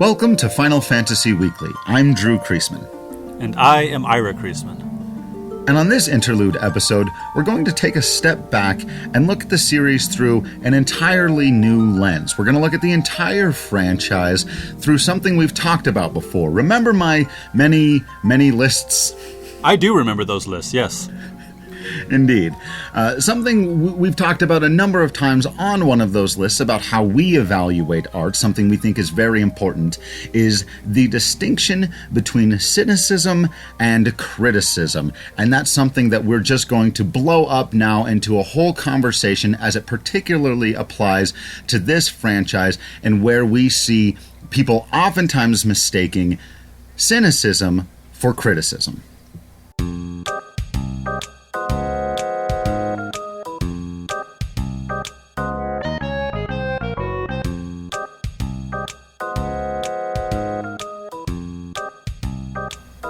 Welcome to Final Fantasy Weekly. I'm Drew Kreisman. And I am Ira Kreisman. And on this interlude episode, we're going to take a step back and look at the series through an entirely new lens. We're going to look at the entire franchise through something we've talked about before. Remember my many lists? I do remember those lists, yes. Indeed. Something we've talked about a number of times on one of those lists about how we evaluate art, something we think is very important, is the distinction between cynicism and criticism. And that's something that we're just going to blow up now into a whole conversation as it particularly applies to this franchise and where we see people oftentimes mistaking cynicism for criticism.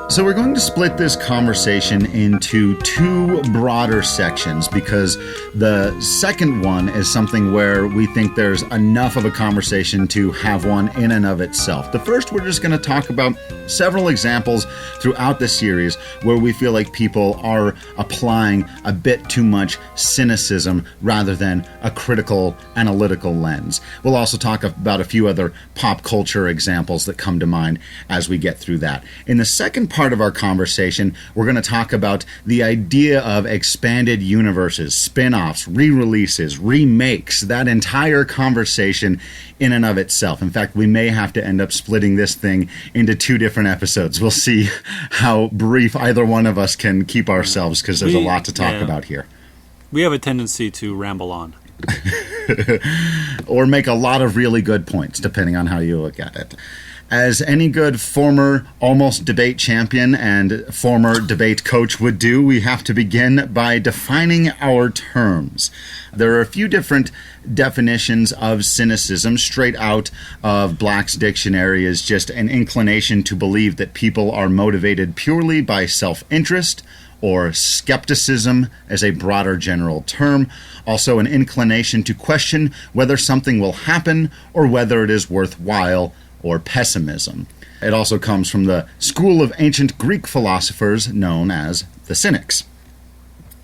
So we're going to split this conversation into two broader sections because the second one is something where we think there's enough of a conversation to have one in and of itself. The first, we're just going to talk about several examples throughout the series where we feel like people are applying a bit too much cynicism rather than a critical, analytical lens. We'll also talk about a few other pop culture examples that come to mind as we get through that. In the second part of our conversation, we're going to talk about the idea of expanded universes, spin-offs, re-releases, remakes, that entire conversation in and of itself. In fact, we may have to end up splitting this thing into two different episodes. We'll see how brief either one of us can keep ourselves because there's a lot to talk about here. We have a tendency to ramble on. Or make a lot of really good points, depending on how you look at it. As any good former almost debate champion and former debate coach would do, we have to begin by defining our terms. There are a few different definitions of cynicism. Straight out of Black's Dictionary is just an inclination to believe that people are motivated purely by self-interest, or skepticism as a broader general term. Also an inclination to question whether something will happen or whether it is worthwhile, or pessimism. It also comes from the school of ancient Greek philosophers known as the Cynics.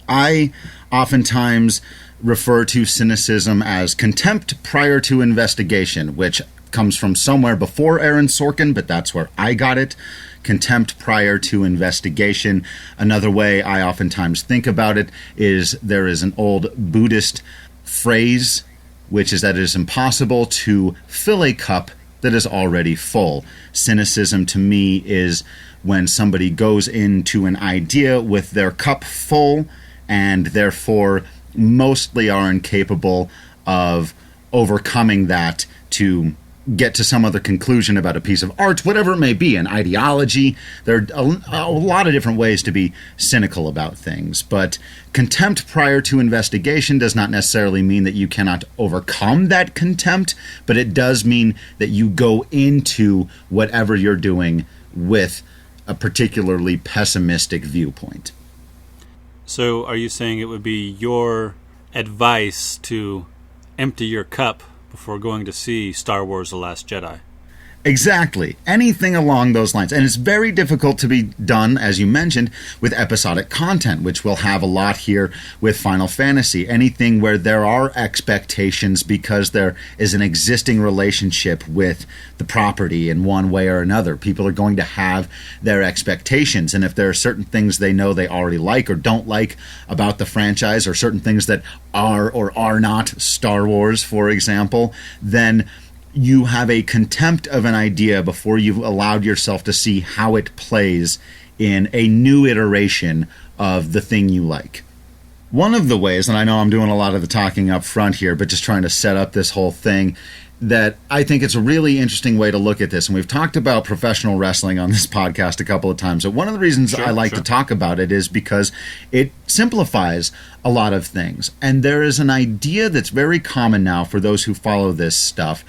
I oftentimes refer to cynicism as contempt prior to investigation, which comes from somewhere before Aaron Sorkin, but that's where I got it. Contempt prior to investigation. Another way I oftentimes think about it is there is an old Buddhist phrase, which is that it is impossible to fill a cup that is already full. Cynicism to me is when somebody goes into an idea with their cup full and therefore mostly are incapable of overcoming that to get to some other conclusion about a piece of art, whatever it may be, an ideology. There are a lot of different ways to be cynical about things, but contempt prior to investigation does not necessarily mean that you cannot overcome that contempt, but it does mean that you go into whatever you're doing with a particularly pessimistic viewpoint. So are you saying it would be your advice to empty your cup before going to see Star Wars The Last Jedi? Exactly. Anything along those lines. And it's very difficult to be done, as you mentioned, with episodic content, which we'll have a lot here with Final Fantasy. Anything where there are expectations because there is an existing relationship with the property in one way or another. People are going to have their expectations. And if there are certain things they know they already like or don't like about the franchise, or certain things that are or are not Star Wars, for example, then you have a contempt of an idea before you've allowed yourself to see how it plays in a new iteration of the thing you like. One of the ways, and I know I'm doing a lot of the talking up front here, but just trying to set up this whole thing, that I think it's a really interesting way to look at this. And we've talked about professional wrestling on this podcast a couple of times. So one of the reasons I like to talk about it is because it simplifies a lot of things. And there is an idea that's very common now for those who follow this stuff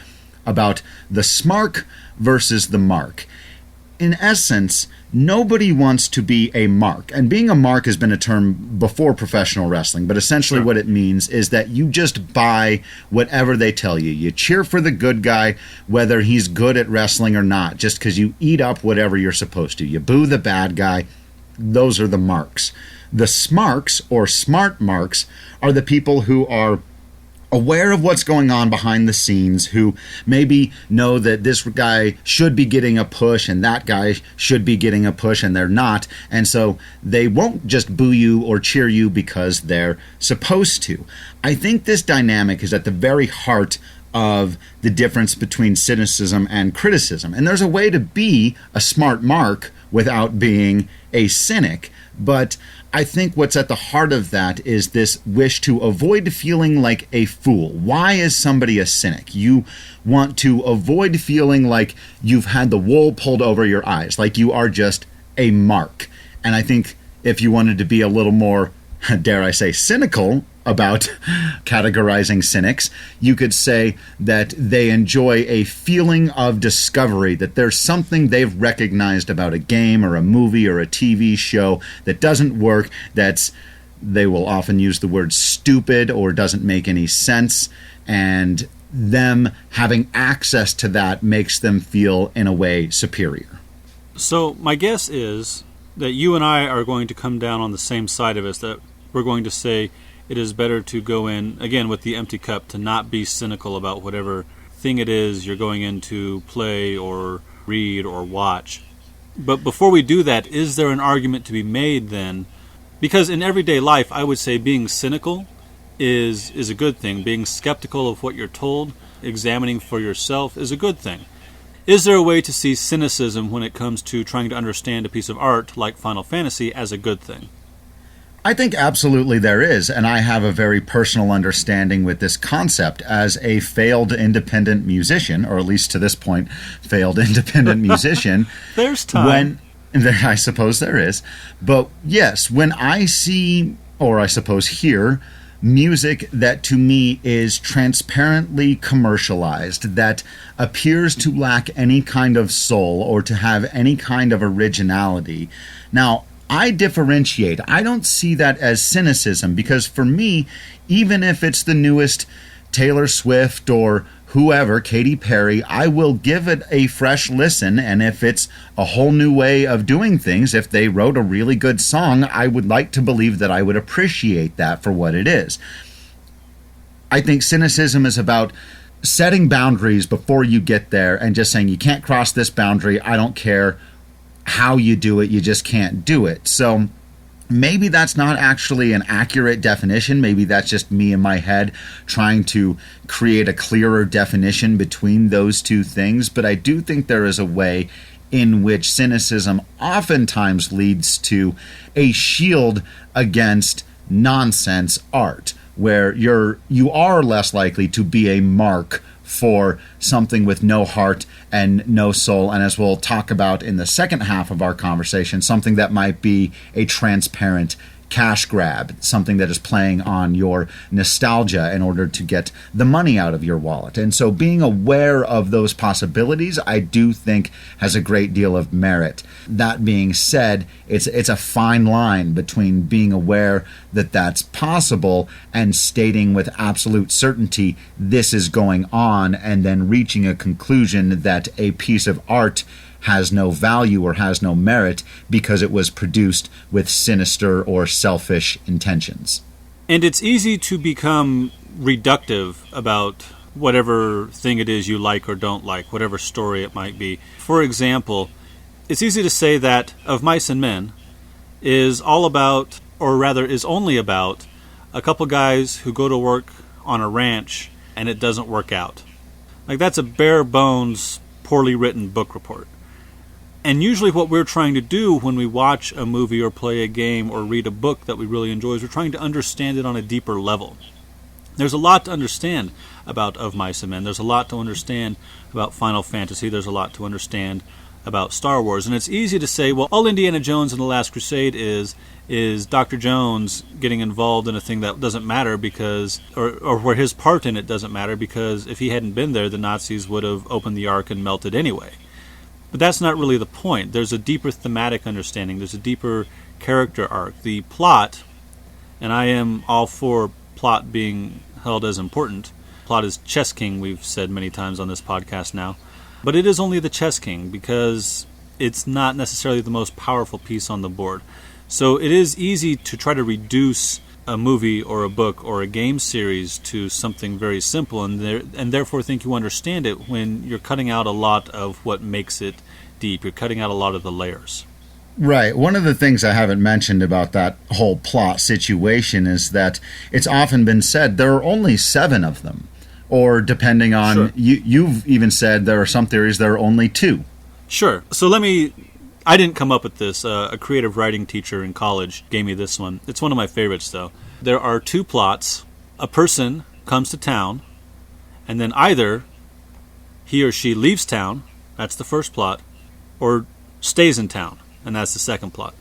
about the smark versus the mark. in essence, nobody wants to be a mark. And being a mark has been a term before professional wrestling, but essentially what it means is that you just buy whatever they tell you. You cheer for the good guy, whether he's good at wrestling or not, just because you eat up whatever you're supposed to. You boo the bad guy. Those are the marks. The smarks, or smart marks, are the people who are aware of what's going on behind the scenes, who maybe know that this guy should be getting a push and that guy should be getting a push and they're not, and so they won't just boo you or cheer you because they're supposed to. I think this dynamic is at the very heart of the difference between cynicism and criticism, and there's a way to be a smart mark without being a cynic, but I think what's at the heart of that is this wish to avoid feeling like a fool. Why is somebody a cynic? You want to avoid feeling like you've had the wool pulled over your eyes, like you are just a mark. And I think if you wanted to be a little more, dare I say, cynical about categorizing cynics, you could say that they enjoy a feeling of discovery, that there's something they've recognized about a game or a movie or a TV show that doesn't work, they will often use the word stupid or doesn't make any sense, and them having access to that makes them feel, in a way, superior. So my guess is that you and I are going to come down on the same side of us, that we're going to say it is better to go in, again, with the empty cup, to not be cynical about whatever thing it is you're going in to play or read or watch. But before we do that, is there an argument to be made then? Because in everyday life, I would say being cynical is a good thing. Being skeptical of what you're told, examining for yourself, is a good thing. Is there a way to see cynicism when it comes to trying to understand a piece of art like Final Fantasy as a good thing? I think absolutely there is, and I have a very personal understanding with this concept as a failed independent musician, or at least to this point, failed independent musician. There's time. I suppose there is. But yes, when I see, or I suppose hear, music that to me is transparently commercialized, that appears to lack any kind of soul or to have any kind of originality. Now, I differentiate. I don't see that as cynicism, because for me, even if it's the newest Taylor Swift or whoever, Katy Perry, I will give it a fresh listen, and if it's a whole new way of doing things, if they wrote a really good song, I would like to believe that I would appreciate that for what it is. I think cynicism is about setting boundaries before you get there and just saying, you can't cross this boundary, I don't care how you do it, you just can't do it. So maybe that's not actually an accurate definition. Maybe that's just me in my head trying to create a clearer definition between those two things. But I do think there is a way in which cynicism oftentimes leads to a shield against nonsense art, where you are less likely to be a mark for something with no heart and no soul, and as we'll talk about in the second half of our conversation, something that might be a transparent cash grab, something that is playing on your nostalgia in order to get the money out of your wallet. And so being aware of those possibilities, I do think, has a great deal of merit. That being said, it's a fine line between being aware that that's possible and stating with absolute certainty this is going on, and then reaching a conclusion that a piece of art has no value or has no merit because it was produced with sinister or selfish intentions. And it's easy to become reductive about whatever thing it is you like or don't like, whatever story it might be. For example, it's easy to say that Of Mice and Men is all about, or rather is only about, a couple guys who go to work on a ranch and it doesn't work out. Like, that's a bare bones, poorly written book report. And usually what we're trying to do when we watch a movie or play a game or read a book that we really enjoy is we're trying to understand it on a deeper level. There's a lot to understand about Of Mice and Men. There's a lot to understand about Final Fantasy. There's a lot to understand about Star Wars. And it's easy to say, well, all Indiana Jones and the Last Crusade is Dr. Jones getting involved in a thing that doesn't matter because, or where his part in it doesn't matter because if he hadn't been there, the Nazis would have opened the Ark and melted anyway. But that's not really the point. There's a deeper thematic understanding. There's a deeper character arc. The plot, and I am all for plot being held as important. Plot is chess king, we've said many times on this podcast now. But it is only the chess king because it's not necessarily the most powerful piece on the board. So it is easy to try to reduce a movie or a book or a game series to something very simple and therefore think you understand it when you're cutting out a lot of what makes it deep. You're cutting out a lot of the layers. Right. One of the things I haven't mentioned about that whole plot situation is that it's often been said there are only 7 of them. Or depending on, sure. You've even said there are some theories there are only 2. Sure. So I didn't come up with this. A creative writing teacher in college gave me this one. It's one of my favorites, though. There are 2 plots. A person comes to town, and then either he or she leaves town, that's the first plot, or stays in town, and that's the second plot.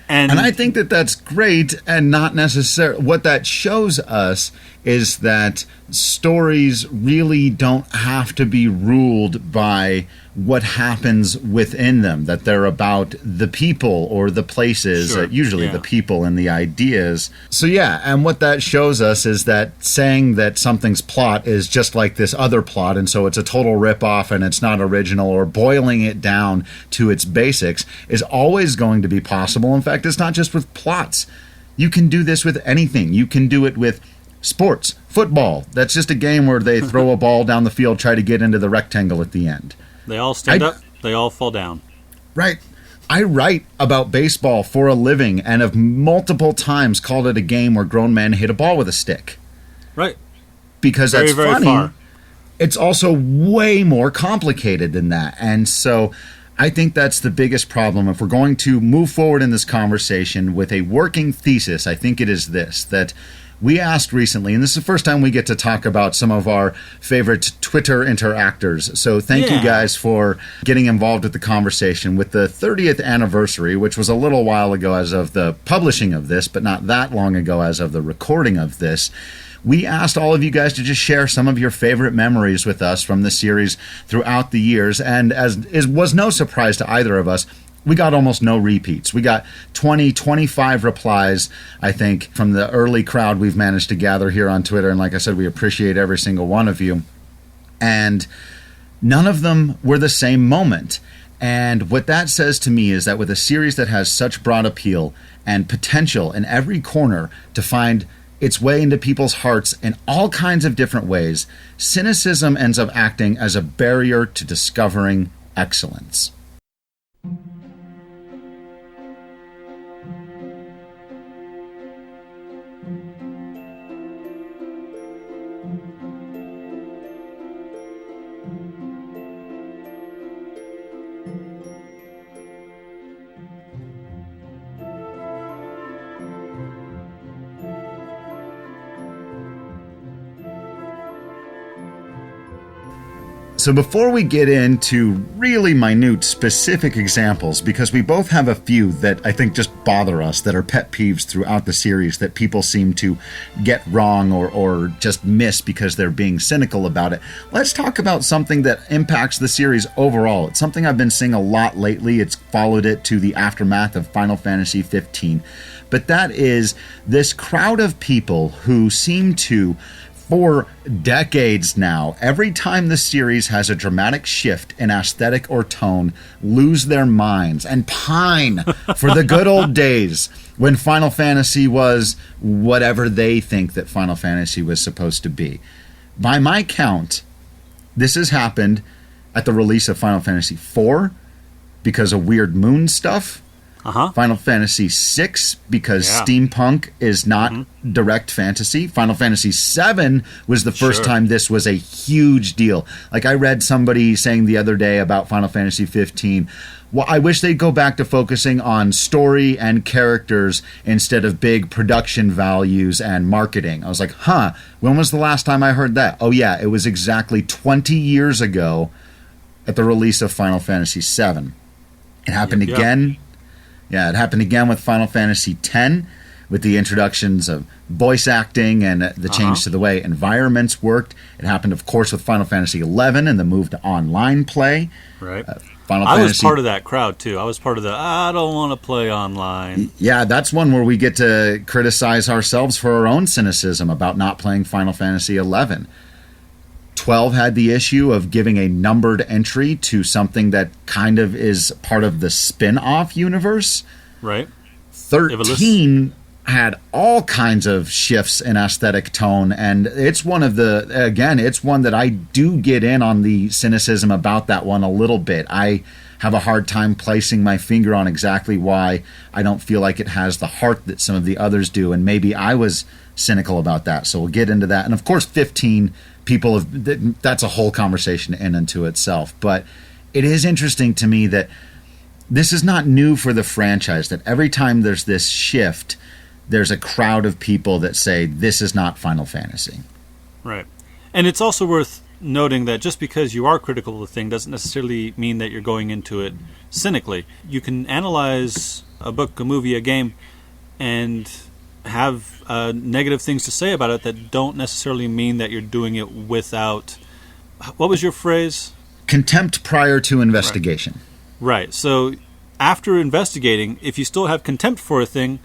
And I think that that's great and not necessarily. What that shows us is that stories really don't have to be ruled by what happens within them, that they're about the people or the places, sure. Usually Yeah. the people and the ideas. So yeah, and what that shows us is that saying that something's plot is just like this other plot, and so it's a total ripoff and it's not original, or boiling it down to its basics is always going to be possible. In fact, it's not just with plots. You can do this with anything. You can do it with sports, football. That's just a game where they throw a ball down the field, try to get into the rectangle at the end. They all stand up, they all fall down. Right. I write about baseball for a living and have multiple times called it a game where grown men hit a ball with a stick. Right. Because very, that's very funny. Far. It's also way more complicated than that. And so I think that's the biggest problem. If we're going to move forward in this conversation with a working thesis, I think it is this, that we asked recently, and this is the first time we get to talk about some of our favorite Twitter interactors. So thank you guys for getting involved with the conversation. With the 30th anniversary, which was a little while ago as of the publishing of this, but not that long ago as of the recording of this, we asked all of you guys to just share some of your favorite memories with us from the series throughout the years. And as was no surprise to either of us, we got almost no repeats. We got 20, 25 replies, I think, from the early crowd we've managed to gather here on Twitter. And like I said, we appreciate every single one of you. And none of them were the same moment. And what that says to me is that with a series that has such broad appeal and potential in every corner to find its way into people's hearts in all kinds of different ways, cynicism ends up acting as a barrier to discovering excellence. So before we get into really minute specific examples, because we both have a few that I think just bother us, that are pet peeves throughout the series that people seem to get wrong or just miss because they're being cynical about it, let's talk about something that impacts the series overall. It's something I've been seeing a lot lately. It's followed it to the aftermath of Final Fantasy 15. But that is this crowd of people who seem to, for decades now, every time the series has a dramatic shift in aesthetic or tone, lose their minds and pine for the good old days when Final Fantasy was whatever they think that Final Fantasy was supposed to be. By my count, this has happened at the release of Final Fantasy IV because of Weird Moon stuff. Final Fantasy VI because steampunk is not direct fantasy. Final Fantasy VII was the first time this was a huge deal. Like I read somebody saying the other day about Final Fantasy 15, well, I wish they'd go back to focusing on story and characters instead of big production values and marketing. I was like, when was the last time I heard that? Oh yeah, it was exactly 20 years ago at the release of Final Fantasy VII. It happened again. Yeah, it happened again with Final Fantasy X, with the introductions of voice acting and the change to the way environments worked. It happened, of course, with Final Fantasy XI and the move to online play. Right. Final I Fantasy. was part of that crowd too. I was part of the I don't want to play online. Yeah, that's one where we get to criticize ourselves for our own cynicism about not playing Final Fantasy 11. 12 had the issue of giving a numbered entry to something that kind of is part of the spin-off universe. Right. 13 had all kinds of shifts in aesthetic tone, and it's one of the, again, it's one that I do get in on the cynicism about that one a little bit. I have a hard time placing my finger on exactly why I don't feel like it has the heart that some of the others do, and maybe I was cynical about that, so we'll get into that. And of course 15 people have, that's a whole conversation in and to itself, but it is interesting to me that this is not new for the franchise, that every time there's this shift, there's a crowd of people that say this is not Final Fantasy. Right. And it's also worth noting that just because you are critical of the thing doesn't necessarily mean that you're going into it cynically. You can analyze a book, a movie, a game, and have negative things to say about it that don't necessarily mean that you're doing it without... What was your phrase? Contempt prior to investigation. Right. So after investigating, if you still have contempt for a thing,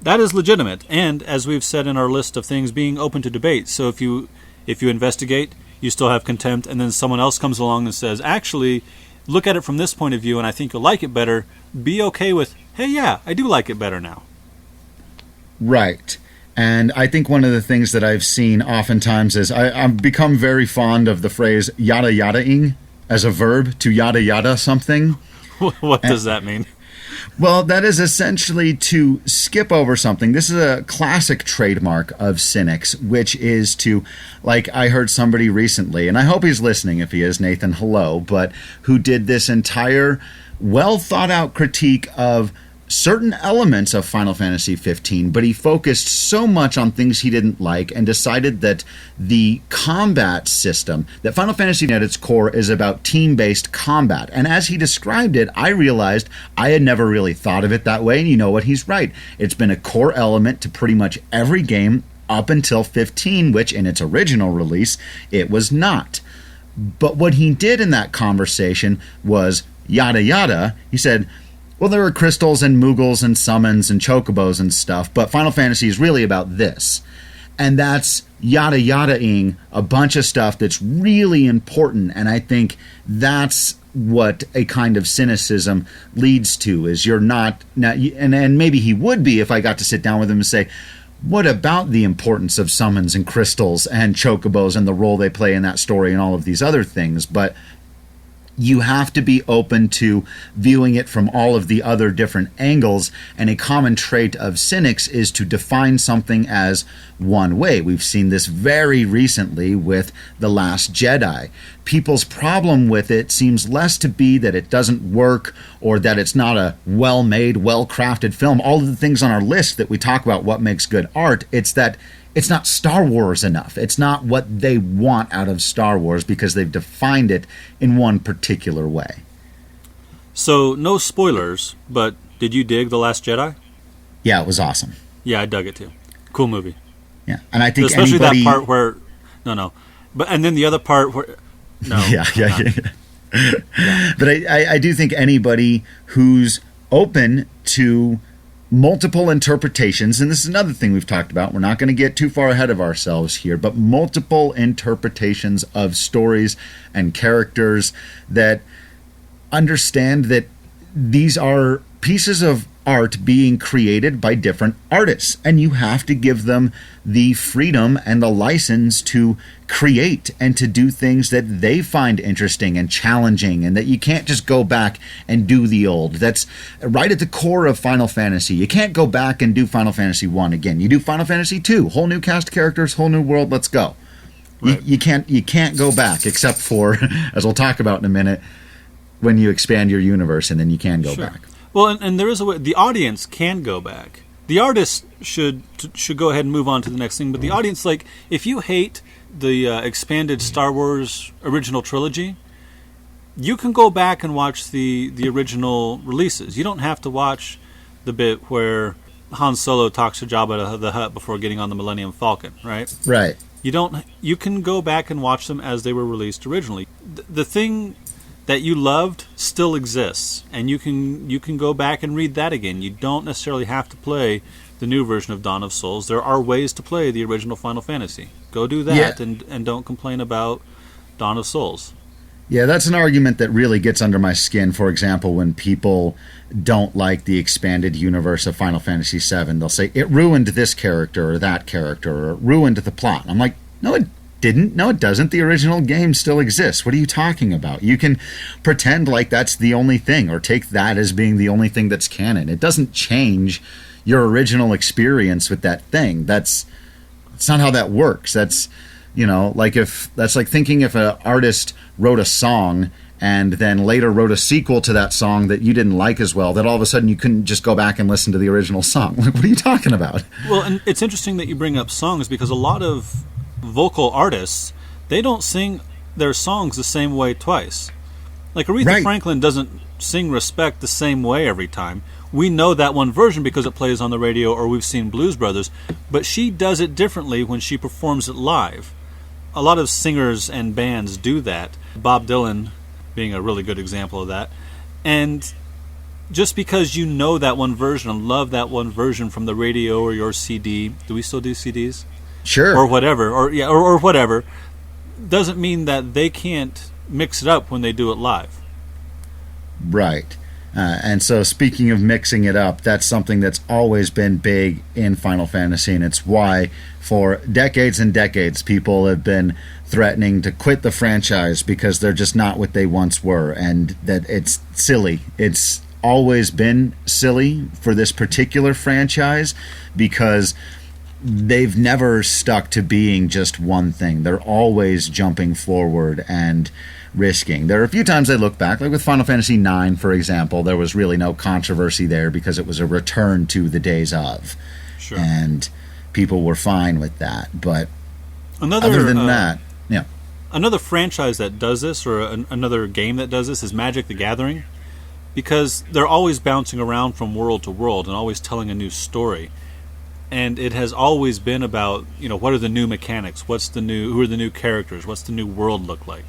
that is legitimate. And as we've said in our list of things, being open to debate. So if you investigate, you still have contempt, and then someone else comes along and says, actually, look at it from this point of view, and I think you'll like it better, be okay with, hey, yeah, I do like it better now. Right. And I think one of the things that I've seen oftentimes is I've become very fond of the phrase yada yada-ing as a verb, to yada yada something. What does that mean? Well, that is essentially to skip over something. This is a classic trademark of cynics, which is to, like I heard somebody recently, and I hope he's listening if he is, Nathan, hello, but who did this entire well thought out critique of certain elements of Final Fantasy 15, but he focused so much on things he didn't like and decided that the combat system, that Final Fantasy at its core is about team-based combat. And as he described it, I realized I had never really thought of it that way, and you know what, he's right. It's been a core element to pretty much every game up until 15, which in its original release, it was not. But what he did in that conversation was yada yada. He said, well, there are crystals and Moogles and summons and chocobos and stuff, but Final Fantasy is really about this. And that's yada yada-ing a bunch of stuff that's really important, and I think that's what a kind of cynicism leads to, is you're not, and maybe he would be if I got to sit down with him and say, what about the importance of summons and crystals and chocobos and the role they play in that story and all of these other things? But you have to be open to viewing it from all of the other different angles, and a common trait of cynics is to define something as one way. We've seen this very recently with The Last Jedi. People's problem with it seems less to be that it doesn't work or that it's not a well-made, well-crafted film. All of the things on our list that we talk about what makes good art, it's that it's not Star Wars enough. It's not what they want out of Star Wars because they've defined it in one particular way. So, no spoilers, but did you dig The Last Jedi? Yeah, it was awesome. Yeah, I dug it too. Cool movie. Yeah, and I think especially that part where... No. But, and then the other part where... No. Yeah. But I do think anybody who's open to multiple interpretations, and this is another thing we've talked about, we're not going to get too far ahead of ourselves here, but multiple interpretations of stories and characters that understand that these are pieces of art being created by different artists, and you have to give them the freedom and the license to create and to do things that they find interesting and challenging, and that you can't just go back and do the old. That's right at the core of Final Fantasy. You can't go back and do Final Fantasy 1 again. You do Final Fantasy 2, whole new cast of characters, whole new world, let's go. Right. You can't go back, except for, as we'll talk about in a minute, when you expand your universe, and then you can go back. Well, and there is a way, the audience can go back. The artist should go ahead and move on to the next thing, but the audience, like, if you hate the expanded Star Wars original trilogy, you can go back and watch the original releases. You don't have to watch the bit where Han Solo talks to Jabba the Hutt before getting on the Millennium Falcon, right? Right. You can go back and watch them as they were released originally. The thing that you loved still exists, and you can go back and read that again. You don't necessarily have to play the new version of Dawn of Souls. There are ways to play the original Final Fantasy. Go do that, and don't complain about Dawn of Souls. Yeah, that's an argument that really gets under my skin. For example, when people don't like the expanded universe of Final Fantasy VII, they'll say, it ruined this character or that character, or it ruined the plot. I'm like, no, it didn't. No, it doesn't. The original game still exists. What are you talking about? You can pretend like that's the only thing, or take that as being the only thing that's canon. It doesn't change your original experience with that thing. That's not how that works. That's, like thinking if an artist wrote a song and then later wrote a sequel to that song that you didn't like as well, that all of a sudden you couldn't just go back and listen to the original song. Like, what are you talking about? Well, and it's interesting that you bring up songs, because a lot of vocal artists, they don't sing their songs the same way twice. Like Aretha Franklin doesn't sing Respect the same way every time. We know that one version because it plays on the radio, or we've seen Blues Brothers, but she does it differently when she performs it live. A lot of singers and bands do that, Bob Dylan being a really good example of that. And just because you know that one version and love that one version from the radio or your CD, do we still do CDs? Sure. Or whatever, or whatever, doesn't mean that they can't mix it up when they do it live. Right. And so speaking of mixing it up, that's something that's always been big in Final Fantasy, and it's why for decades and decades people have been threatening to quit the franchise because they're just not what they once were, and that it's silly. It's always been silly for this particular franchise because they've never stuck to being just one thing. They're always jumping forward and risking. There are a few times I look back, like with Final Fantasy IX, for example, there was really no controversy there because it was a return to the days of. Sure. And people were fine with that. But other than that, yeah. Another franchise that does this, or another game that does this, is Magic the Gathering, because they're always bouncing around from world to world and always telling a new story. And it has always been about, what are the new mechanics? Who are the new characters? What's the new world look like?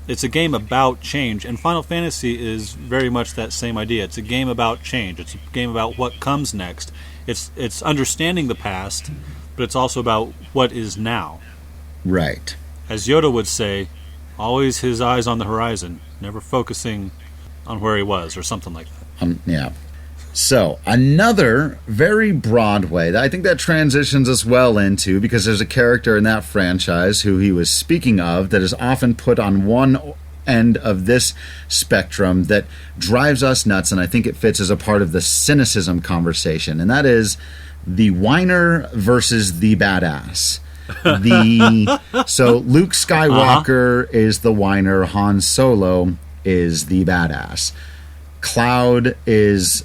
It's a game about change, and Final Fantasy is very much that same idea. It's a game about change. It's a game about what comes next. It's understanding the past, but it's also about what is now. Right. As Yoda would say, always his eyes on the horizon, never focusing on where he was, or something like that. Yeah. So, another very broad way that I think that transitions us well into, because there's a character in that franchise who he was speaking of that is often put on one end of this spectrum that drives us nuts, and I think it fits as a part of the cynicism conversation, and that is the whiner versus the badass. So Luke Skywalker is the whiner, Han Solo is the badass. Cloud is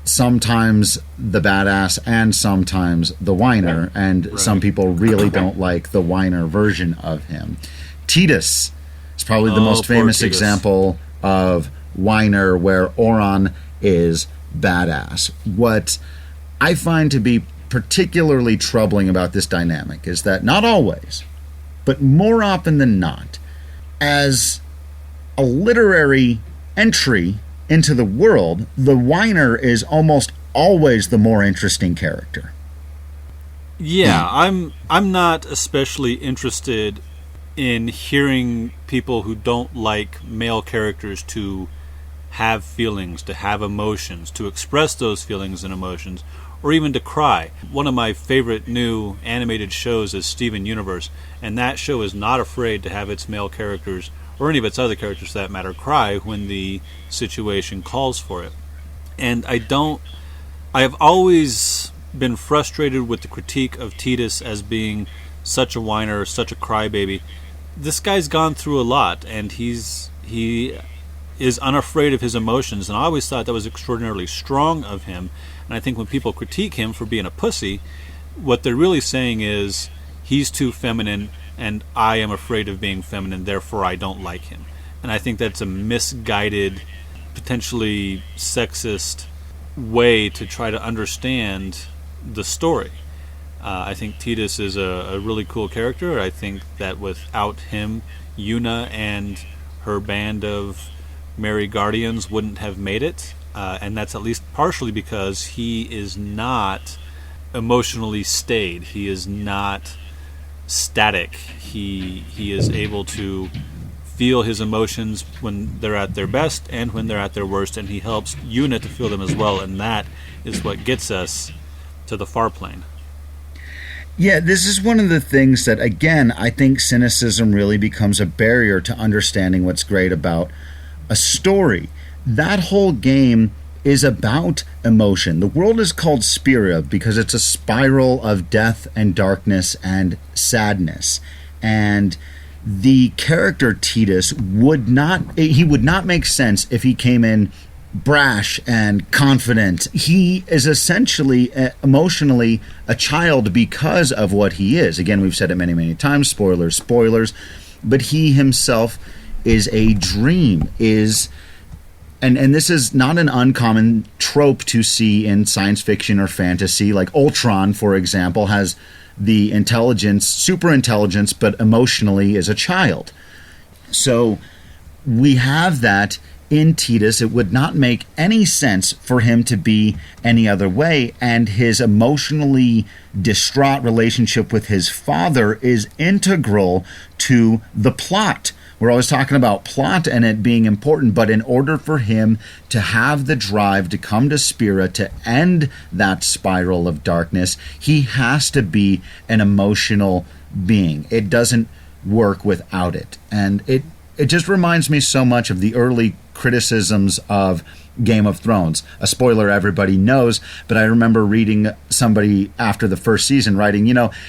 sometimes the badass and sometimes the whiner, and some people really don't like the whiner version of him. Tidus is probably the most famous example of whiner, where Auron is badass. What I find to be particularly troubling about this dynamic is that not always, but more often than not, as a literary entry into the world, the whiner is almost always the more interesting character. Yeah, I'm not especially interested in hearing people who don't like male characters to have feelings, to have emotions, to express those feelings and emotions, or even to cry. One of my favorite new animated shows is Steven Universe, and that show is not afraid to have its male characters, or any of its other characters for that matter, cry when the situation calls for it. And I have always been frustrated with the critique of Tidus as being such a whiner, such a crybaby. This guy's gone through a lot, and he is unafraid of his emotions, and I always thought that was extraordinarily strong of him. And I think when people critique him for being a pussy, what they're really saying is, he's too feminine, and I am afraid of being feminine, therefore I don't like him. And I think that's a misguided, potentially sexist way to try to understand the story. I think Tidus is a really cool character. I think that without him, Yuna and her band of Merry Guardians wouldn't have made it, and that's at least partially because he is not emotionally stayed. He is not static. He is able to feel his emotions when they're at their best and when they're at their worst, and he helps Una to feel them as well, and that is what gets us to the far plane. Yeah, this is one of the things that, again, I think cynicism really becomes a barrier to understanding what's great about a story. That whole game is about emotion. The world is called Spira because it's a spiral of death and darkness and sadness. And the character Titus would not make sense if he came in brash and confident. He is essentially emotionally a child because of what he is. Again, we've said it many, many times, spoilers, but he himself is a dream, and this is not an uncommon trope to see in science fiction or fantasy. Like Ultron, for example, has the intelligence, super intelligence, but emotionally is a child. So we have that in Titus. It would not make any sense for him to be any other way, and his emotionally distraught relationship with his father is integral to the plot. We're always talking about plot and it being important, but in order for him to have the drive to come to Spira to end that spiral of darkness, he has to be an emotional being. It doesn't work without it. And it just reminds me so much of the early criticisms of Game of Thrones. A spoiler everybody knows, but I remember reading somebody after the first season writing,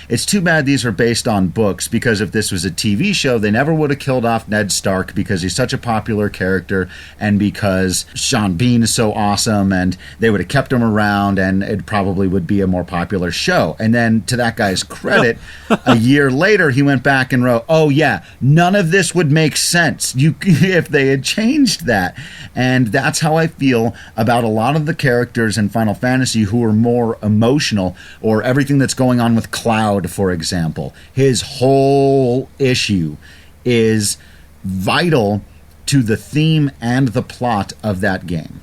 it's too bad these are based on books, because if this was a TV show, they never would have killed off Ned Stark because he's such a popular character and because Sean Bean is so awesome, and they would have kept him around and it probably would be a more popular show. And then to that guy's credit, a year later he went back and wrote, oh yeah, none of this would make sense if they had changed that. And that's how I feel about a lot of the characters in Final Fantasy who are more emotional, or everything that's going on with Cloud, for example. His whole issue is vital to the theme and the plot of that game.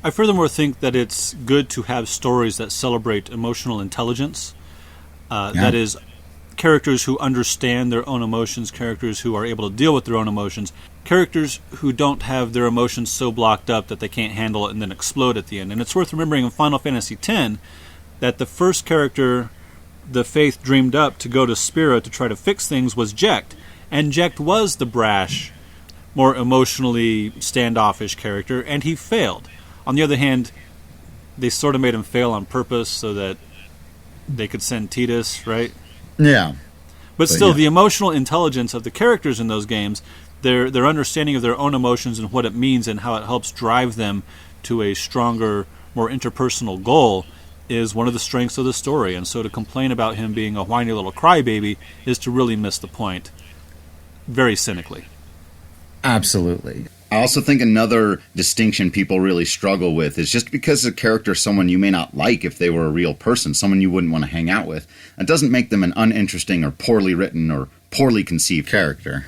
I furthermore think that it's good to have stories that celebrate emotional intelligence. That is, characters who understand their own emotions, characters who are able to deal with their own emotions, characters who don't have their emotions so blocked up that they can't handle it and then explode at the end. And it's worth remembering in Final Fantasy X that the first character the Faith dreamed up to go to Spira to try to fix things was Jecht. And Jecht was the brash, more emotionally standoffish character, and he failed. On the other hand, they sort of made him fail on purpose so that they could send Titus, right? Yeah. But still, the emotional intelligence of the characters in those games, their understanding of their own emotions and what it means and how it helps drive them to a stronger, more interpersonal goal is one of the strengths of the story. And so to complain about him being a whiny little crybaby is to really miss the point, very cynically. Absolutely. I also think another distinction people really struggle with is just because a character is someone you may not like if they were a real person, someone you wouldn't want to hang out with, that doesn't make them an uninteresting or poorly written or poorly conceived character.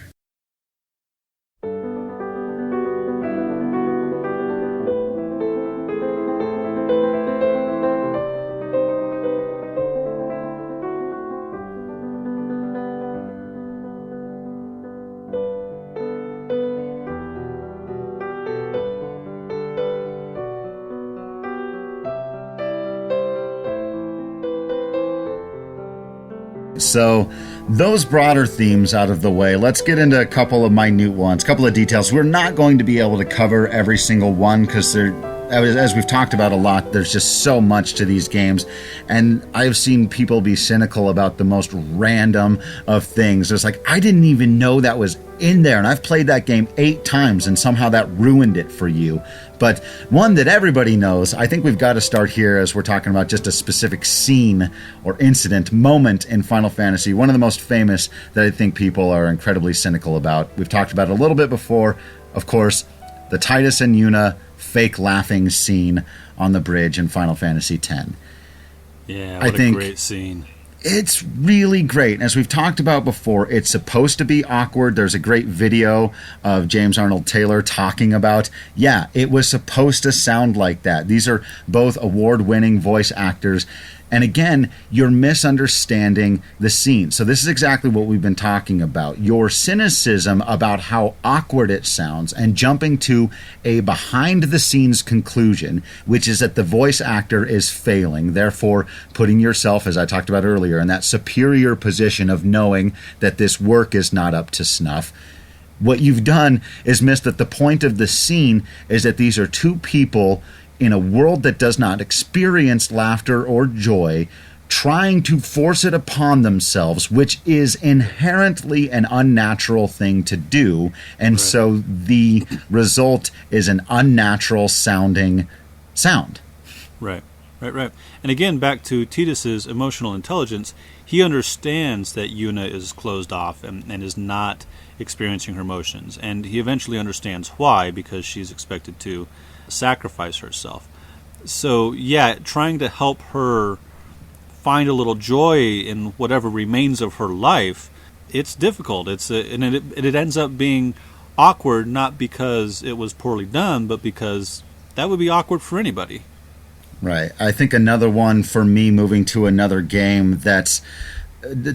So those broader themes out of the way, let's get into a couple of minute ones, a couple of details. We're not going to be able to cover every single one because as we've talked about a lot, there's just so much to these games. And I've seen people be cynical about the most random of things. It's like, I didn't even know that was in there. And I've played that game 8 times and somehow that ruined it for you. But one that everybody knows, I think we've got to start here as we're talking about just a specific scene or incident, moment in Final Fantasy. One of the most famous that I think people are incredibly cynical about. We've talked about it a little bit before. Of course, the Titus and Yuna fake laughing scene on the bridge in Final Fantasy X. Yeah, what a great scene. It's really great. As we've talked about before, it's supposed to be awkward. There's a great video of James Arnold Taylor talking about, yeah, it was supposed to sound like that. These are both award-winning voice actors. And again, you're misunderstanding the scene. So this is exactly what we've been talking about. Your cynicism about how awkward it sounds and jumping to a behind-the-scenes conclusion, which is that the voice actor is failing, therefore putting yourself, as I talked about earlier, in that superior position of knowing that this work is not up to snuff. What you've done is missed that the point of the scene is that these are two people in a world that does not experience laughter or joy, trying to force it upon themselves, which is inherently an unnatural thing to do. And so the result is an unnatural sounding sound. Right. And again, back to Titus's emotional intelligence, he understands that Yuna is closed off and is not experiencing her emotions. And he eventually understands why, because she's expected to sacrifice herself. So yeah, trying to help her find a little joy in whatever remains of her life, it's difficult. And it ends up being awkward, not because it was poorly done, but because that would be awkward for anybody. Right. I think another one for me, moving to another game that's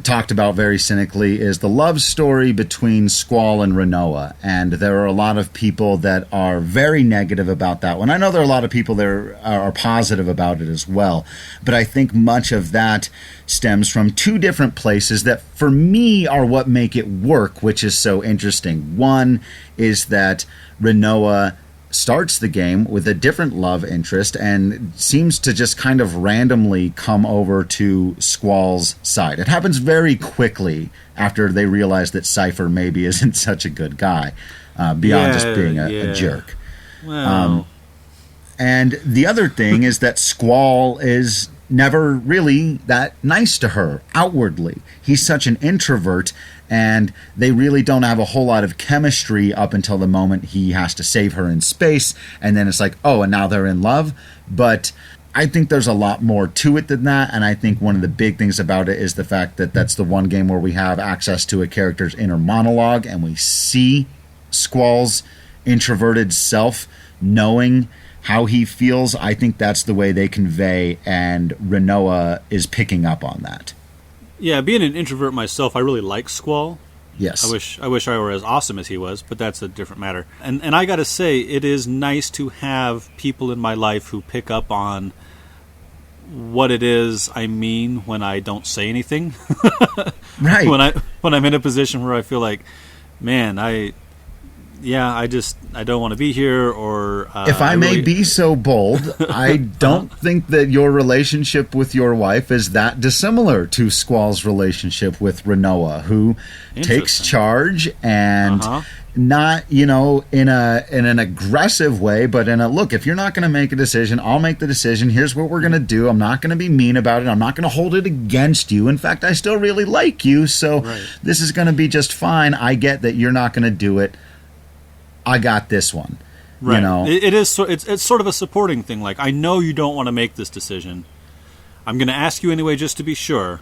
talked about very cynically, is the love story between Squall and Rinoa. And there are a lot of people that are very negative about that one. I know there are a lot of people that are positive about it as well. But I think much of that stems from two different places that for me are what make it work, which is so interesting. One is that Rinoa starts the game with a different love interest and seems to just kind of randomly come over to Squall's side. It happens very quickly after they realize that Cypher maybe isn't such a good guy, beyond just being a jerk. Well. And the other thing is that Squall is never really that nice to her outwardly. He's such an introvert, and they really don't have a whole lot of chemistry up until the moment he has to save her in space, and then it's like, oh, and now they're in love. But I think there's a lot more to it than that, and I think one of the big things about it is the fact that that's the one game where we have access to a character's inner monologue, and we see Squall's introverted self knowing how he feels. I think that's the way they convey, and Rinoa is picking up on that. Yeah, being an introvert myself, I really like Squall. Yes. I wish I were as awesome as he was, but that's a different matter. And I got to say, it is nice to have people in my life who pick up on what it is I mean when I don't say anything. Right. When I'm in a position where I feel like, man, I don't want to be here, or if I may be so bold, I don't think that your relationship with your wife is that dissimilar to Squall's relationship with Rinoa, who takes charge and not, in an aggressive way, but in a, look, if you're not going to make a decision, I'll make the decision. Here's what we're going to do. I'm not going to be mean about it. I'm not going to hold it against you. In fact, I still really like you, so this is going to be just fine. I get that you're not going to do it. I got this one. Right. It's sort of a supporting thing. Like, I know you don't want to make this decision. I'm going to ask you anyway just to be sure.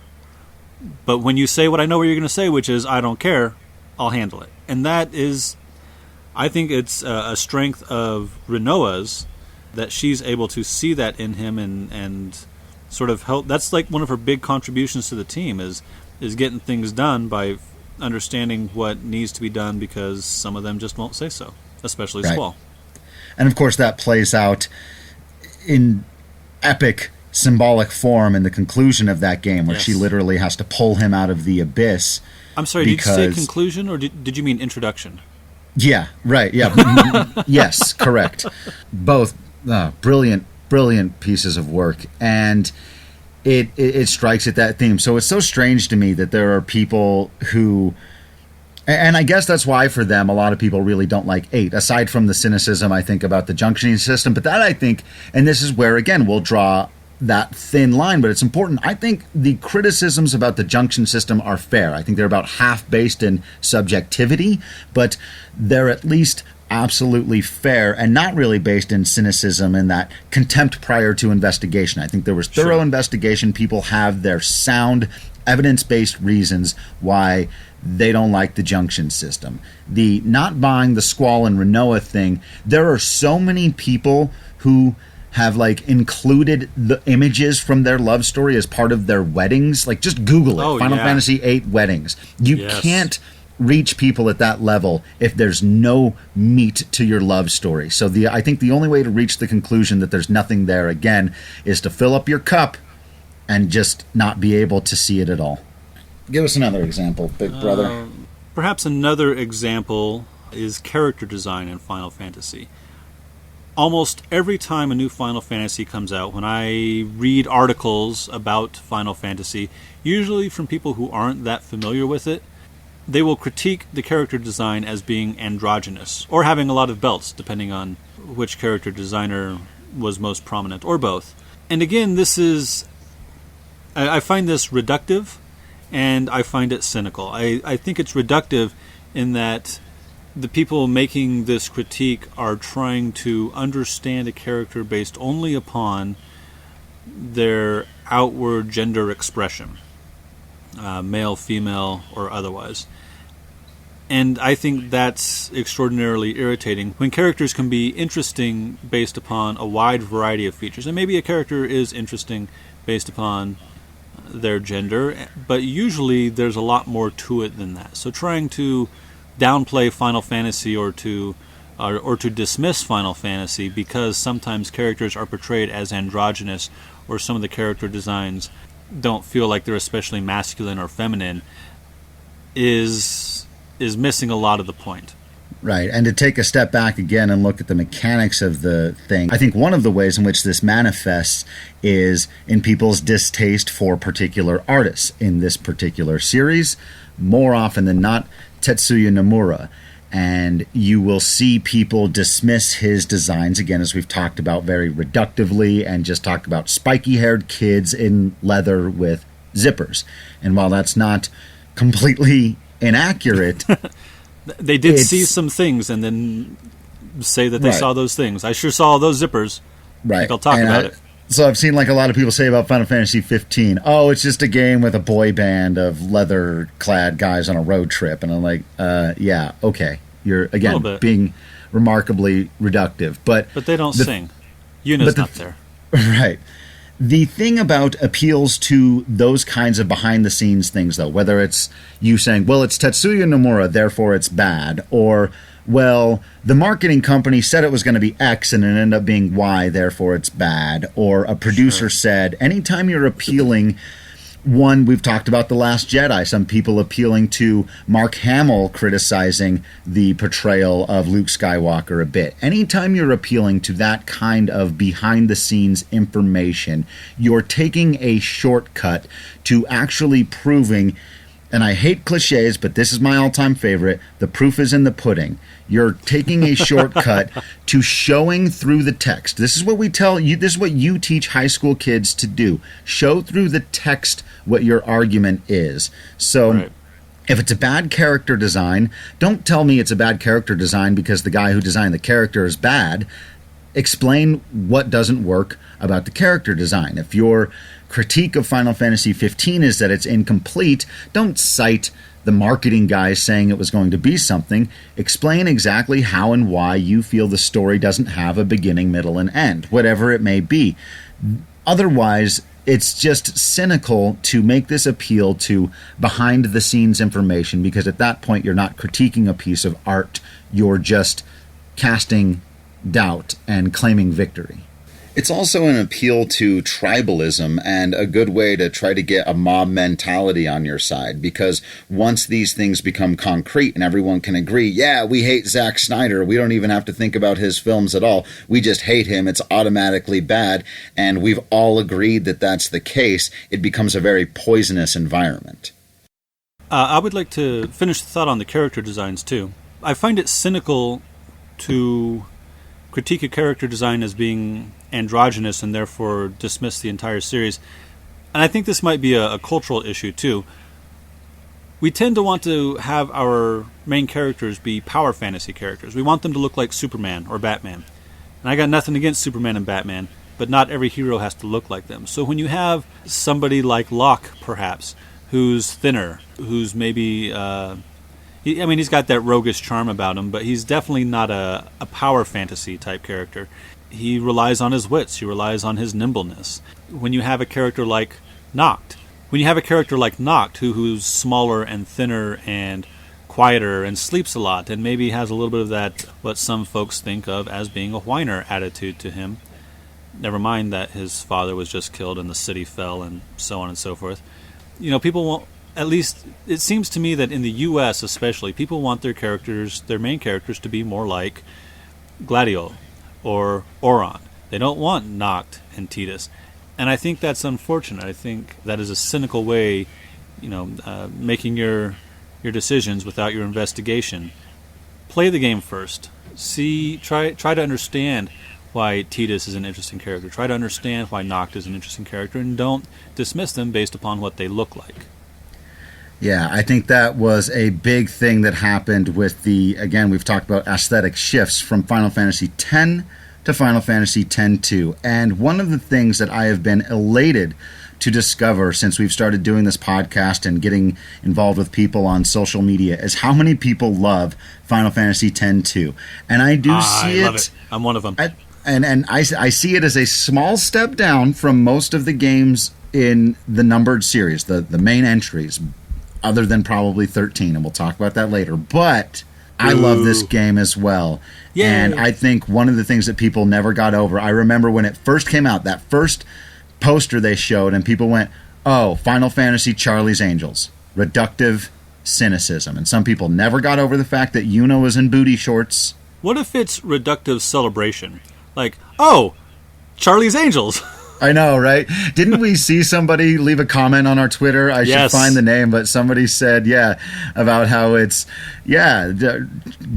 But when you say what I know what you're going to say, which is, I don't care, I'll handle it. And that is, I think it's a strength of Rinoa's, that she's able to see that in him and sort of help. That's like one of her big contributions to the team is getting things done by understanding what needs to be done, because some of them just won't say so, especially Squall. And of course that plays out in epic symbolic form in the conclusion of that game, where she literally has to pull him out of the abyss. I'm sorry, did you say conclusion, or did you mean introduction? Yeah, right, yeah. Yes, correct. Both brilliant pieces of work, and it strikes at that theme. So it's so strange to me that there are people who, and I guess that's why for them a lot of people really don't like 8, aside from the cynicism I think about the junctioning system. But that, I think, and this is where again we'll draw that thin line, but it's important. I think the criticisms about the junction system are fair. I think they're about half based in subjectivity, but they're at least absolutely fair and not really based in cynicism and that contempt prior to investigation. I think there was thorough investigation. People have their sound, evidence-based reasons why they don't like the junction system. The not buying the Squall and Renoa thing, there are so many people who have like included the images from their love story as part of their weddings. Like, just Google it. Final Fantasy VIII weddings. You can't reach people at that level if there's no meat to your love story. So I think the only way to reach the conclusion that there's nothing there, again, is to fill up your cup and just not be able to see it at all. Give us another example, big brother. Perhaps another example is character design in Final Fantasy. Almost every time a new Final Fantasy comes out, when I read articles about Final Fantasy, usually from people who aren't that familiar with it, they will critique the character design as being androgynous, or having a lot of belts, depending on which character designer was most prominent, or both. And again, I find this reductive, and I find it cynical. I think it's reductive in that the people making this critique are trying to understand a character based only upon their outward gender expression, male, female, or otherwise. And I think that's extraordinarily irritating when characters can be interesting based upon a wide variety of features. And maybe a character is interesting based upon their gender, but usually there's a lot more to it than that. So trying to downplay Final Fantasy or to dismiss Final Fantasy because sometimes characters are portrayed as androgynous, or some of the character designs don't feel like they're especially masculine or feminine, is missing a lot of the point. Right, and to take a step back again and look at the mechanics of the thing, I think one of the ways in which this manifests is in people's distaste for particular artists. In this particular series, more often than not, Tetsuya Nomura. And you will see people dismiss his designs, again, as we've talked about, very reductively, and just talk about spiky-haired kids in leather with zippers. And while that's not completely inaccurate, they did see some things and then say that they saw those things. I sure saw those zippers. Right. I think I'll talk about it. So I've seen like a lot of people say about Final Fantasy 15, oh, it's just a game with a boy band of leather-clad guys on a road trip. And I'm like, yeah, okay. You're, again, being remarkably reductive. But they don't sing. Yuna's not there. Right. The thing about appeals to those kinds of behind-the-scenes things, though, whether it's you saying, well, it's Tetsuya Nomura, therefore it's bad, or, well, the marketing company said it was going to be X and it ended up being Y, therefore it's bad, or a producer said, anytime you're appealing... One, we've talked about The Last Jedi, some people appealing to Mark Hamill criticizing the portrayal of Luke Skywalker a bit. Anytime you're appealing to that kind of behind-the-scenes information, you're taking a shortcut to actually proving, and I hate cliches, but this is my all-time favorite, the proof is in the pudding. You're taking a shortcut to showing through the text. This is what we tell you, this is what you teach high school kids to do. Show through the text what your argument is. So if it's a bad character design, don't tell me it's a bad character design because the guy who designed the character is bad. Explain what doesn't work about the character design. If your critique of Final Fantasy 15 is that it's incomplete, don't cite the marketing guys saying it was going to be something. Explain exactly how and why you feel the story doesn't have a beginning, middle, and end, whatever it may be. Otherwise, it's just cynical to make this appeal to behind-the-scenes information, because at that point you're not critiquing a piece of art, you're just casting doubt and claiming victory. It's also an appeal to tribalism and a good way to try to get a mob mentality on your side, because once these things become concrete and everyone can agree, yeah, we hate Zack Snyder, we don't even have to think about his films at all, we just hate him, it's automatically bad, and we've all agreed that that's the case, it becomes a very poisonous environment. I would like to finish the thought on the character designs too. I find it cynical to critique a character design as being androgynous and therefore dismiss the entire series. And I think this might be a cultural issue too. we tend to want to have our main characters be power fantasy characters. We want them to look like Superman or Batman. And I got nothing against Superman and Batman, but not every hero has to look like them. So when you have somebody like Locke, perhaps, who's thinner, who's maybe... he's got that roguish charm about him, but he's definitely not a power fantasy type character. He relies on his wits. He relies on his nimbleness. When you have a character like Noct, who's smaller and thinner and quieter and sleeps a lot and maybe has a little bit of that, what some folks think of as being a whiner attitude to him. Never mind that his father was just killed and the city fell and so on and so forth. People won't, at least it seems to me that in the U.S. especially, people want their main characters to be more like Gladio or Oron. They don't want Noct and Titus. And I think that's unfortunate. I think that is a cynical way, making your decisions without your investigation. Play the game first. Try to understand why Titus is an interesting character. Try to understand why Noct is an interesting character, and don't dismiss them based upon what they look like. Yeah, I think that was a big thing that happened with again, we've talked about aesthetic shifts from Final Fantasy X to Final Fantasy X-2. And one of the things that I have been elated to discover since we've started doing this podcast and getting involved with people on social media is how many people love Final Fantasy X-2. And I do see I love it. I'm one of them. I see it as a small step down from most of the games in the numbered series, the main entries, other than probably 13, and we'll talk about that later. But I love this game as well. Yay. And I think one of the things that people never got over, I remember when it first came out, that first poster they showed, and people went, oh, Final Fantasy Charlie's Angels, reductive cynicism. And some people never got over the fact that Yuna was in booty shorts. What if it's reductive celebration? Like, oh, Charlie's Angels. I know, right? Didn't we see somebody leave a comment on our Twitter? I should find the name, but somebody said, about how it's,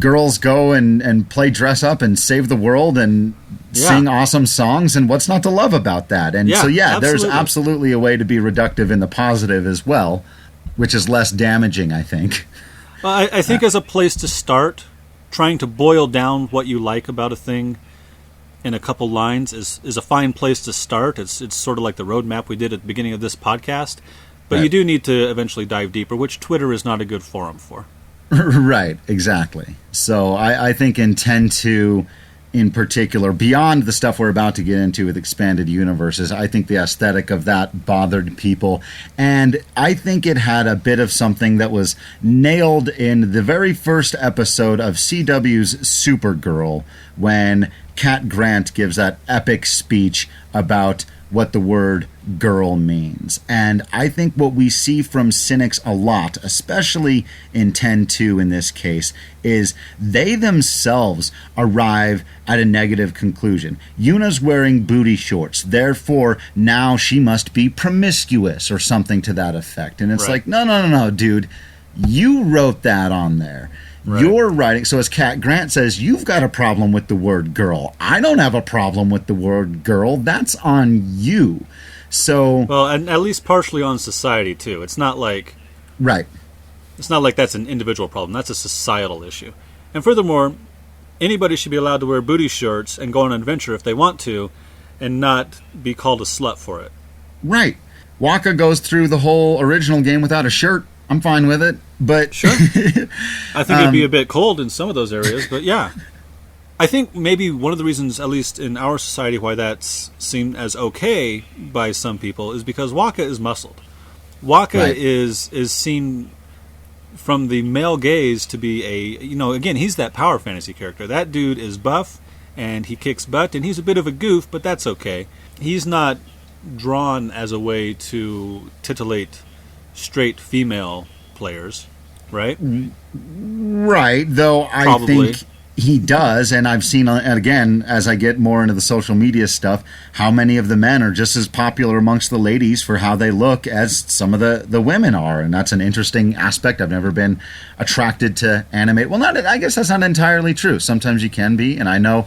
girls go and play dress up and save the world and sing awesome songs, and what's not to love about that? And there's absolutely a way to be reductive in the positive as well, which is less damaging, I think. Well, I think as a place to start, trying to boil down what you like about a thing in a couple lines is a fine place to start. It's sort of like the roadmap we did at the beginning of this podcast. But you do need to eventually dive deeper, which Twitter is not a good forum for. Right, exactly. So I think in 10.2 in particular, beyond the stuff we're about to get into with expanded universes, I think the aesthetic of that bothered people. And I think it had a bit of something that was nailed in the very first episode of CW's Supergirl, when Cat Grant gives that epic speech about what the word girl means. And I think what we see from cynics a lot, especially in 10.2 in this case, is they themselves arrive at a negative conclusion. Yuna's wearing booty shorts, therefore now she must be promiscuous or something to that effect. And it's like, no, dude, you wrote that on there. Right. You're writing, so as Cat Grant says, you've got a problem with the word girl. I don't have a problem with the word girl. That's on you. So, well, and at least partially on society too. It's not like It's not like that's an individual problem. That's a societal issue. And furthermore, anybody should be allowed to wear booty shorts and go on an adventure if they want to, and not be called a slut for it. Right. Waka goes through the whole original game without a shirt. I'm fine with it, but sure. I think it'd be a bit cold in some of those areas, but yeah. I think maybe one of the reasons, at least in our society, why that's seen as okay by some people is because Waka is muscled. Waka is seen from the male gaze to be again, he's that power fantasy character. That dude is buff, and he kicks butt, and he's a bit of a goof, but that's okay. He's not drawn as a way to titillate straight female players, right? Right, though I think he does, and I've seen, again, as I get more into the social media stuff, how many of the men are just as popular amongst the ladies for how they look as some of the women are, and that's an interesting aspect. I've never been attracted to anime. Well, I guess that's not entirely true. Sometimes you can be, and I know,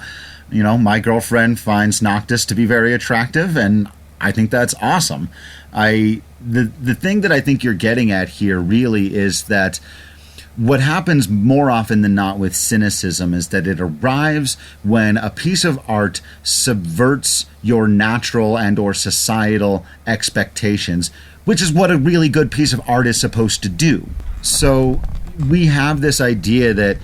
my girlfriend finds Noctis to be very attractive, and I think that's awesome. The thing that I think you're getting at here really is that what happens more often than not with cynicism is that it arrives when a piece of art subverts your natural and or societal expectations, which is what a really good piece of art is supposed to do. So we have this idea that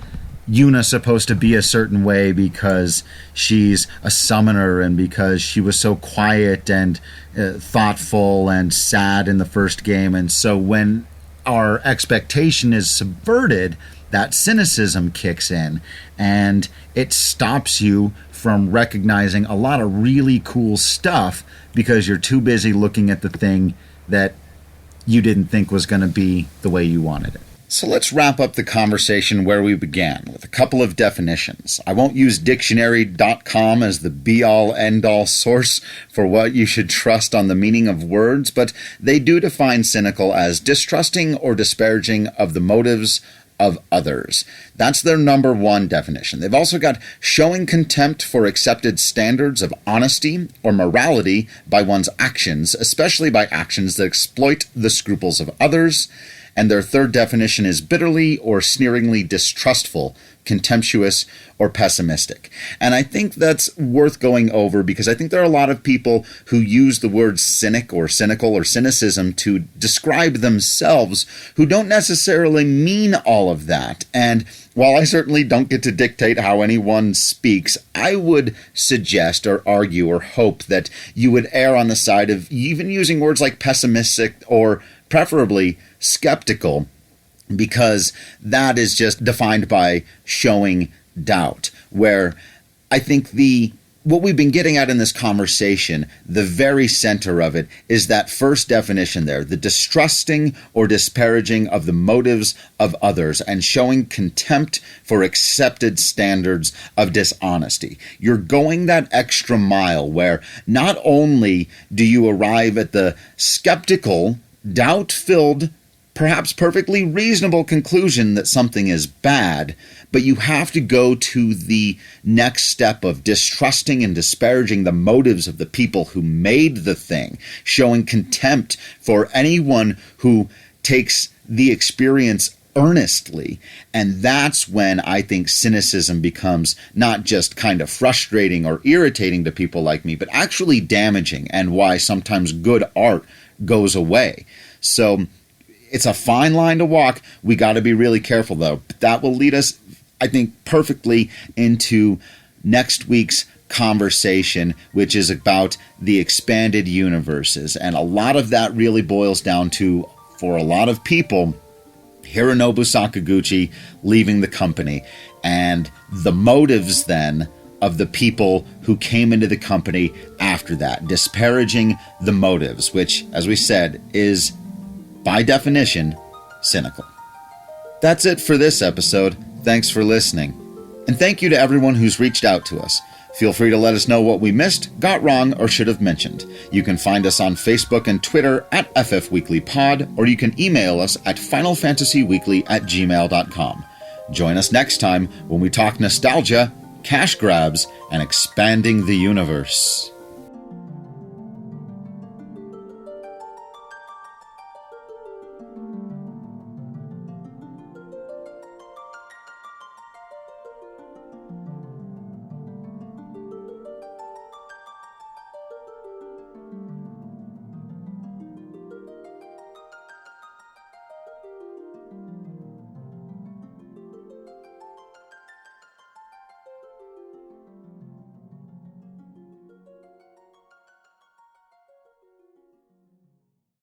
Yuna's supposed to be a certain way because she's a summoner and because she was so quiet and thoughtful and sad in the first game. And so when our expectation is subverted, that cynicism kicks in and it stops you from recognizing a lot of really cool stuff because you're too busy looking at the thing that you didn't think was going to be the way you wanted it. So let's wrap up the conversation where we began with a couple of definitions. I won't use dictionary.com as the be-all, end-all source for what you should trust on the meaning of words, but they do define cynical as distrusting or disparaging of the motives of others. That's their number one definition. They've also got showing contempt for accepted standards of honesty or morality by one's actions, especially by actions that exploit the scruples of others. And their third definition is bitterly or sneeringly distrustful, contemptuous, or pessimistic. And I think that's worth going over because I think there are a lot of people who use the word cynic or cynical or cynicism to describe themselves who don't necessarily mean all of that. And while I certainly don't get to dictate how anyone speaks, I would suggest or argue or hope that you would err on the side of even using words like pessimistic or preferably skeptical, because that is just defined by showing doubt, where I think what we've been getting at in this conversation, the very center of it is that first definition there, the distrusting or disparaging of the motives of others and showing contempt for accepted standards of dishonesty. You're going that extra mile where not only do you arrive at the skeptical, doubt-filled, perhaps perfectly reasonable conclusion that something is bad, but you have to go to the next step of distrusting and disparaging the motives of the people who made the thing, showing contempt for anyone who takes the experience earnestly. And that's when I think cynicism becomes not just kind of frustrating or irritating to people like me, but actually damaging, and why sometimes good art goes away. So it's a fine line to walk. We got to be really careful, though. But that will lead us, I think, perfectly into next week's conversation, which is about the expanded universes. And a lot of that really boils down to, for a lot of people, Hironobu Sakaguchi leaving the company and the motives then of the people who came into the company after that, disparaging the motives, which, as we said, is by definition, cynical. That's it for this episode. Thanks for listening. And thank you to everyone who's reached out to us. Feel free to let us know what we missed, got wrong, or should have mentioned. You can find us on Facebook and Twitter at FFWeeklyPod, or you can email us at finalfantasyweekly@gmail.com. Join us next time when we talk nostalgia, cash grabs, and expanding the universe.